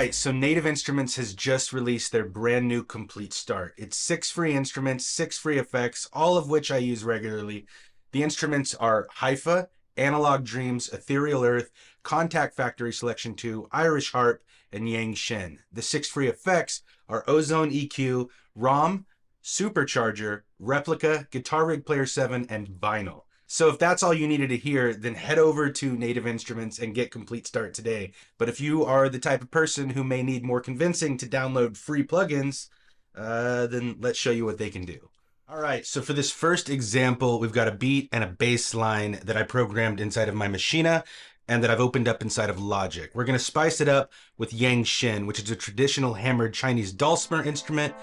right, so Native Instruments has just released their brand new Komplete Start. It's 6 free instruments, 6 free effects, all of which I use regularly. The instruments are Hypha, Analog Dreams, Ethereal Earth, Contact Factory Selection 2, Irish Harp, and Yangqin. The 6 free effects are Ozone EQ, Raum, Supercharger, Replika, Guitar Rig Player 7, and Vinyl. So if that's all you needed to hear, then head over to Native Instruments and get Komplete Start today. But if you are the type of person who may need more convincing to download free plugins, then let's show you what they can do. All right, so for this first example, we've got a beat and a bass line that I programmed inside of my Machina and that I've opened up inside of Logic. We're going to spice it up with Yangqin, which is a traditional hammered Chinese dulcimer instrument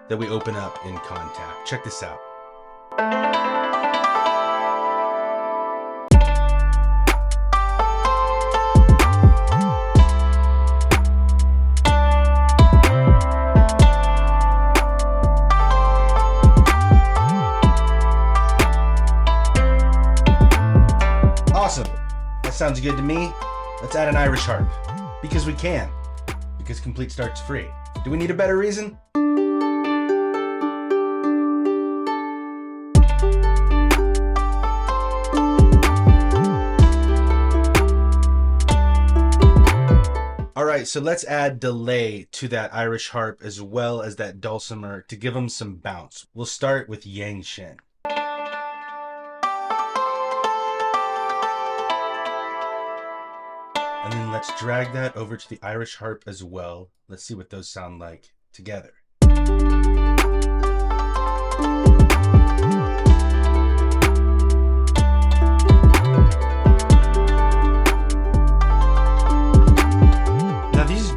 that we open up in Contact. Check this out. Awesome. That sounds good to me. Let's add an Irish harp. Because we can. Because Komplete Start's free. Do we need a better reason? Alright, so let's add delay to that Irish harp as well as that dulcimer to give them some bounce. We'll start with Yangqin. And then let's drag that over to the Irish harp as well. Let's see what those sound like together.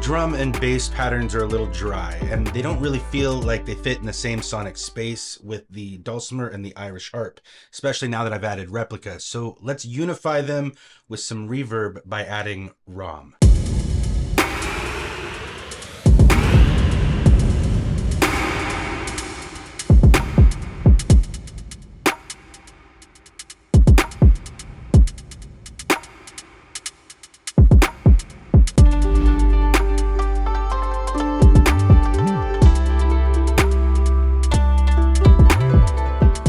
Drum and bass patterns are a little dry, and they don't really feel like they fit in the same sonic space with the dulcimer and the Irish harp, especially now that I've added Replika. So let's unify them with some reverb by adding Raum.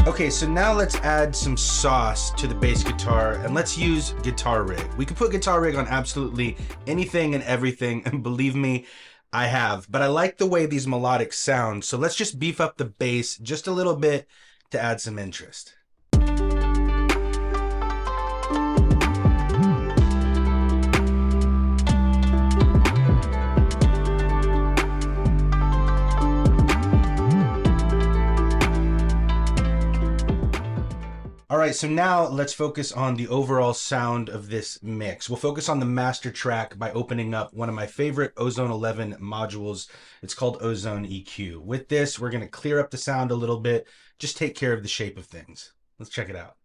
Okay, so now let's add some sauce to the bass guitar and let's use Guitar Rig. We can put Guitar Rig on absolutely anything and everything, and believe me, I have. But I like the way these melodics sound, so let's just beef up the bass just a little bit to add some interest. All right, so now let's focus on the overall sound of this mix. We'll focus on the master track by opening up one of my favorite Ozone 11 modules. It's called Ozone EQ. With this, we're gonna clear up the sound a little bit, just take care of the shape of things. Let's check it out.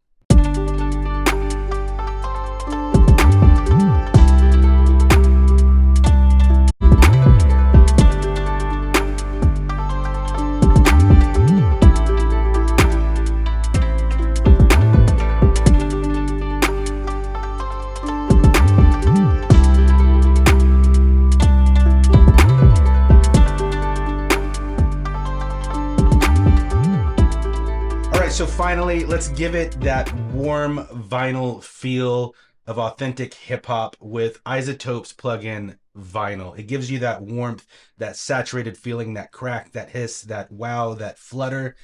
So finally, let's give it that warm vinyl feel of authentic hip hop with iZotope's plugin Vinyl. It gives you that warmth, that saturated feeling, that crack, that hiss, that wow, that flutter,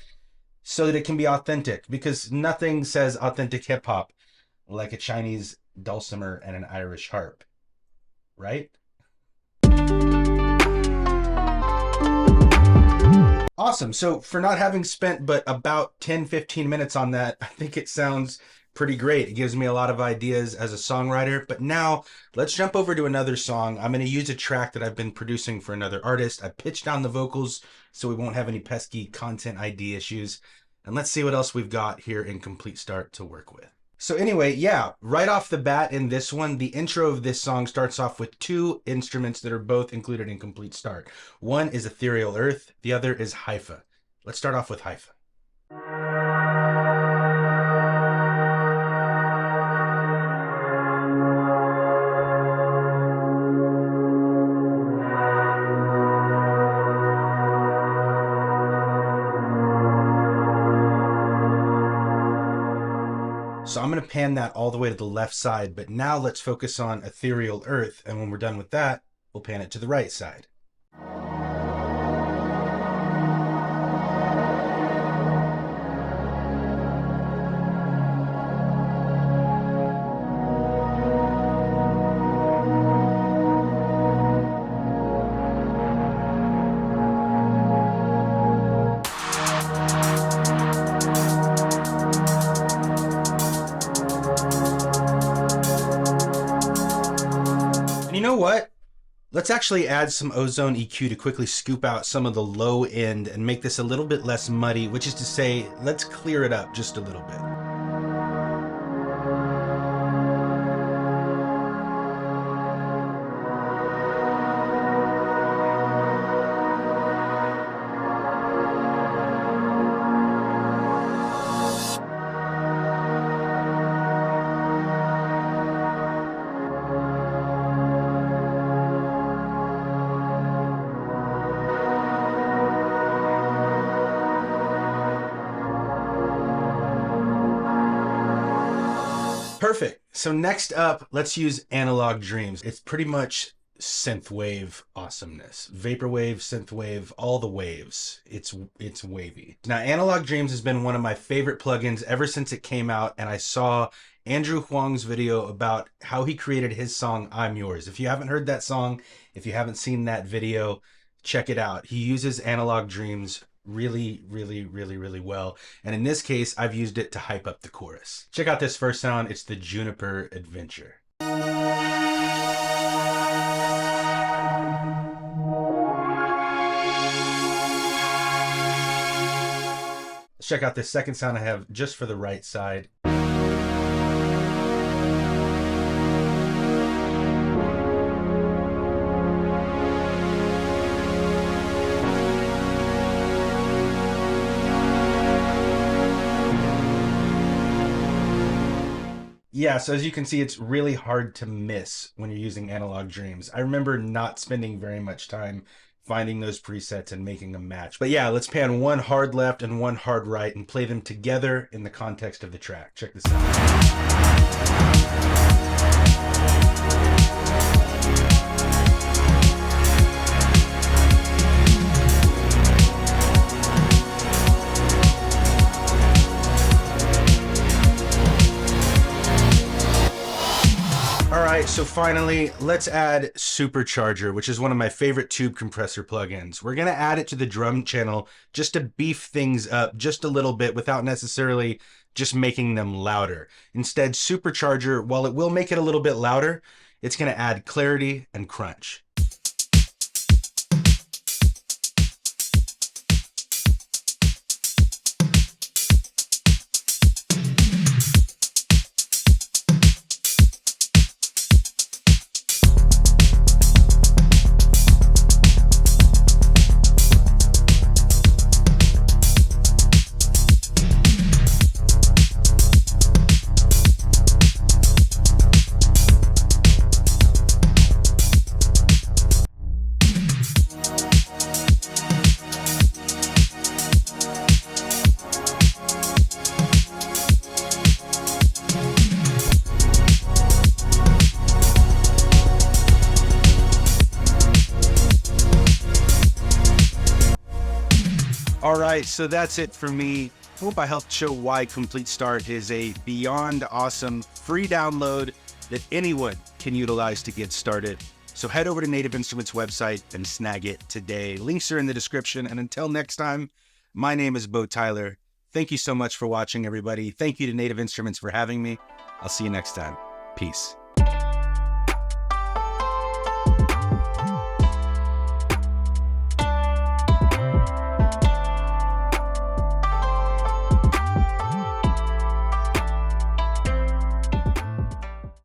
so that it can be authentic, because nothing says authentic hip hop like a Chinese dulcimer and an Irish harp, right? Awesome. So for not having spent but about 10-15 minutes on that, I think it sounds pretty great. It gives me a lot of ideas as a songwriter. But now let's jump over to another song. I'm going to use a track that I've been producing for another artist. I pitched down the vocals so we won't have any pesky content ID issues. And let's see what else we've got here in Komplete Start to work with. So anyway, yeah, right off the bat in this one, the intro of this song starts off with two instruments that are both included in Komplete Start. One is Ethereal Earth, the other is Hypha. Let's start off with Hypha. So I'm going to pan that all the way to the left side, but now let's focus on Ethereal Earth, and when we're done with that, we'll pan it to the right side. And you know what? Let's actually add some Ozone EQ to quickly scoop out some of the low end and make this a little bit less muddy, which is to say, let's clear it up just a little bit. Perfect. So next up, let's use Analog Dreams. It's pretty much synthwave awesomeness. Vaporwave, synthwave, all the waves. It's wavy. Now, Analog Dreams has been one of my favorite plugins ever since it came out, and I saw Andrew Huang's video about how he created his song, I'm Yours. If you haven't heard that song, if you haven't seen that video, check it out. He uses Analog Dreams really well, and in this case I've used it to hype up the chorus. Check out this first sound. It's the Juniper Adventure. Let's check out this second sound I have just for the right side. Yeah, so as you can see, it's really hard to miss when you're using Analog Dreams. I remember not spending very much time finding those presets and making a match. But yeah, let's pan one hard left and one hard right and play them together in the context of the track. Check this out. Alright, so finally, let's add Supercharger, which is one of my favorite tube compressor plugins. We're going to add it to the drum channel just to beef things up just a little bit without necessarily just making them louder. Instead, Supercharger, while it will make it a little bit louder, it's going to add clarity and crunch. Alright, so that's it for me. Hope I helped show why Komplete Start is a beyond awesome free download that anyone can utilize to get started. So head over to Native Instruments website and snag it today. Links are in the description, and until next time, my name is Beau Tyler. Thank you so much for watching, everybody. Thank you to Native Instruments for having me. I'll see you next time. Peace.